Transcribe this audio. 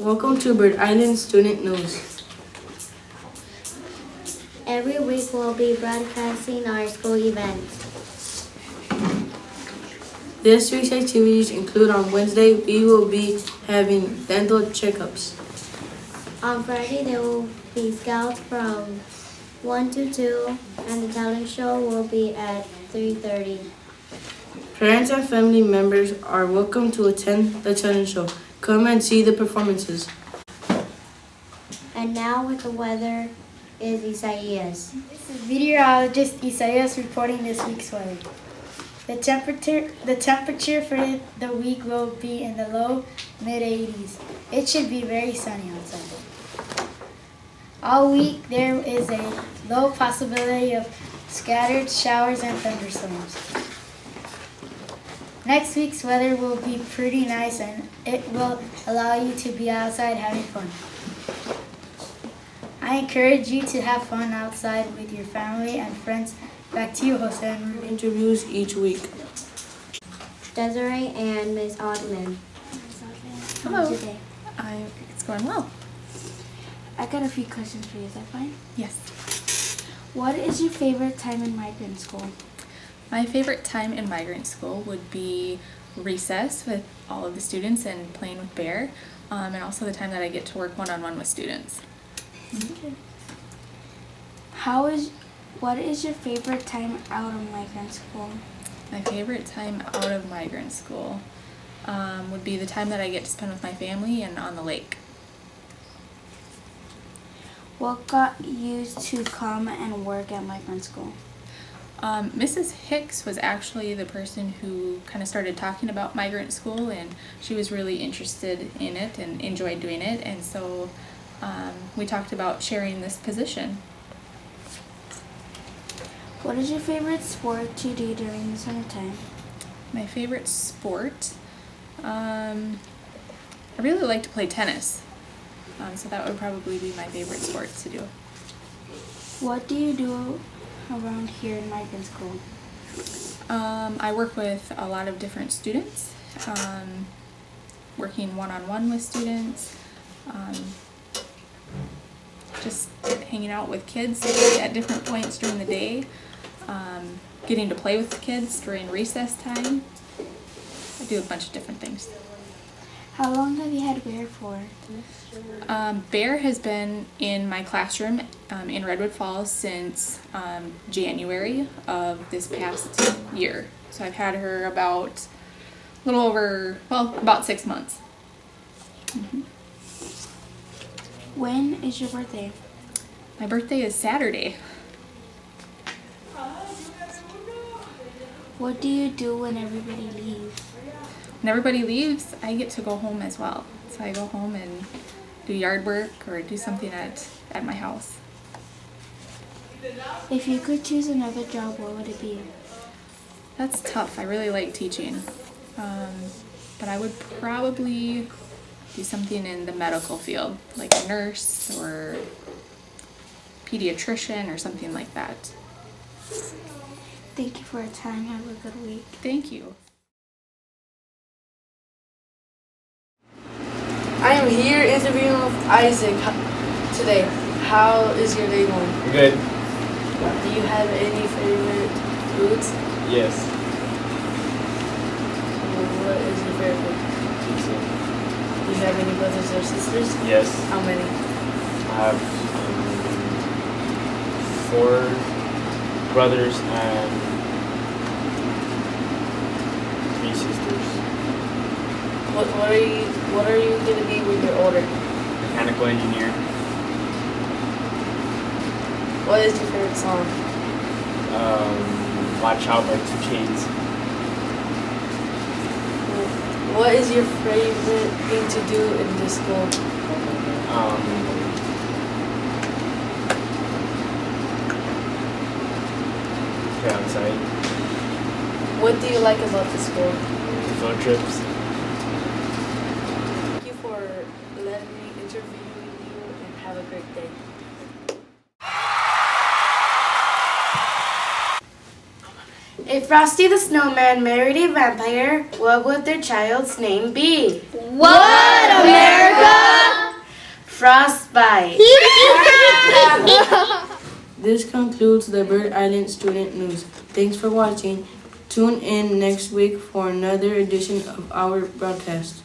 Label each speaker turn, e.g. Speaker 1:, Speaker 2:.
Speaker 1: Welcome to Bird Island Student News.
Speaker 2: Every week we'll be broadcasting our school events.
Speaker 1: This week's activities include on Wednesday, we will be having dental checkups.
Speaker 2: On Friday there will be scouts from 1 to 2 and the talent show will be at 3:30.
Speaker 1: Parents and family members are welcome to attend the talent show. Come and see the performances.
Speaker 2: And now with the weather is Isaias.
Speaker 3: This is meteorologist Isaias reporting this week's weather. The temperature for the week will be in the low mid-80s. It should be very sunny outside. All week there is a low possibility of scattered showers and thunderstorms. Next week's weather will be pretty nice and it will allow you to be outside having fun. I encourage you to have fun outside with your family and friends. Back to you, Jose.
Speaker 1: Interviews each week.
Speaker 2: Desiree and Ms. Oddman.
Speaker 4: Hello.
Speaker 2: Today.
Speaker 4: It's going well.
Speaker 5: I got a few questions for you. Is that fine?
Speaker 4: Yes.
Speaker 5: What is your favorite time in migrant school?
Speaker 4: My favorite time in migrant school would be recess with all of the students and playing with Bear, and also the time that I get to work one-on-one with students.
Speaker 5: Okay. What is your favorite time out of migrant school?
Speaker 4: My favorite time out of migrant school would be the time that I get to spend with my family and on the lake.
Speaker 5: What got you to come and work at migrant school?
Speaker 4: Mrs. Hicks was actually the person who kind of started talking about migrant school, and she was really interested in it and enjoyed doing it, and so we talked about sharing this position.
Speaker 5: What is your favorite sport to do during the summertime?
Speaker 4: My favorite sport? I really like to play tennis, so that would probably be my favorite sport to do.
Speaker 5: What do you do around here in migrant school?
Speaker 4: I work with a lot of different students, working one-on-one with students, just hanging out with kids at different points during the day, getting to play with the kids during recess time. I do a bunch of different things.
Speaker 5: How long have you had Bear for?
Speaker 4: Bear has been in my classroom in Redwood Falls since January of this past year. So I've had her about about 6 months. Mm-hmm.
Speaker 5: When is your birthday?
Speaker 4: My birthday is Saturday.
Speaker 5: What do you do when everybody leaves?
Speaker 4: When everybody leaves, I get to go home as well. So I go home and do yard work or do something at my house.
Speaker 5: If you could choose another job, what would it be?
Speaker 4: That's tough. I really like teaching. But I would probably do something in the medical field, like a nurse or pediatrician or something like that.
Speaker 5: Thank you for your time. Have a good week.
Speaker 4: Thank you.
Speaker 1: I am here interviewing with Isaac today. How is your day going?
Speaker 6: Good.
Speaker 1: Do you have any favorite foods?
Speaker 6: Yes.
Speaker 1: What is your favorite food?
Speaker 6: Pizza.
Speaker 1: Do you have any brothers or sisters?
Speaker 6: Yes.
Speaker 1: How many?
Speaker 6: I have 4 brothers and 3 sisters.
Speaker 1: What are you gonna be when you're older?
Speaker 6: Mechanical engineer.
Speaker 1: What is your favorite song?
Speaker 6: Watch Out by 2 Chainz.
Speaker 1: What is your favorite thing to do in this school?
Speaker 6: Play outside.
Speaker 1: What do you like about the school?
Speaker 6: Field trips.
Speaker 1: Thank you for letting me interview you and have a great day. If Frosty the Snowman married a vampire, what would their child's name be?
Speaker 2: What, America?
Speaker 1: Frostbite. This concludes the Bird Island Student News. Thanks for watching. Tune in next week for another edition of our broadcast.